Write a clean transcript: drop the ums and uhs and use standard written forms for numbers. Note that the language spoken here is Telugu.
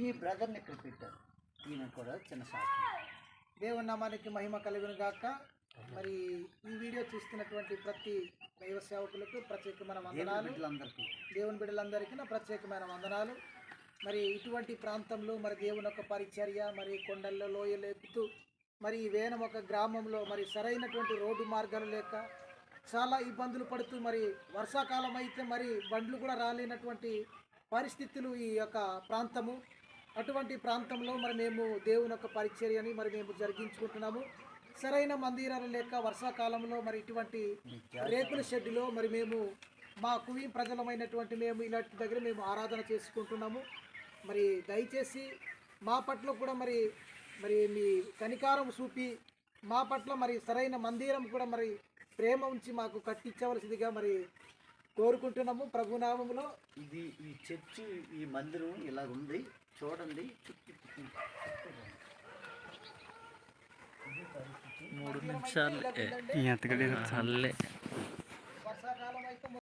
ఈ బ్రదర్ని ఇక్కడ పెట్టారు. ఈయన కూడా చిన్న సాక్షి. దేవుని నామానికి మహిమ కలుగును గాక. మరి ఈ వీడియో చూస్తున్నటువంటి ప్రతి దైవ సేవకులకు ప్రత్యేకమైన వందనాలు. దేవుని బిడ్డలందరికీ నా ప్రత్యేకమైన వందనాలు. మరి ఇటువంటి ప్రాంతంలో మరి దేవుని యొక్క పరిచర్య, మరి కొండల్లో లోయలు ఎక్కుతూ మరి వేనం ఒక గ్రామంలో మరి సరైనటువంటి రోడ్డు మార్గాలు లేక చాలా ఇబ్బందులు పడుతూ మరి వర్షాకాలం అయితే మరి బండ్లు కూడా రాలేనటువంటి పరిస్థితులు ఈ యొక్క ప్రాంతము. అటువంటి ప్రాంతంలో మరి మేము దేవుని యొక్క పరిచర్యని మరి మేము జరిగించుకుంటున్నాము. సరైన మందిరాలు లేక వర్షాకాలంలో మరి ఇటువంటి రేకుల షెడ్డులో మరి మేము మా కువి ప్రజలమైనటువంటి మేము ఇలాంటి దగ్గర మేము ఆరాధన చేసుకుంటున్నాము. మరి దయచేసి మా పట్ల కూడా మరి మరి మీ కనికారం చూపి మా పట్ల మరి సరైన మందిరం కూడా మరి ప్రేమ ఉంచి మాకు కట్టించవలసిందిగా మరి కోరుకుంటున్నాము ప్రభునామములో. ఇది ఈ చర్చి, ఈ మందిరం ఇలా ఉంది చూడండి. చుట్టూ 3 నిమిషాలు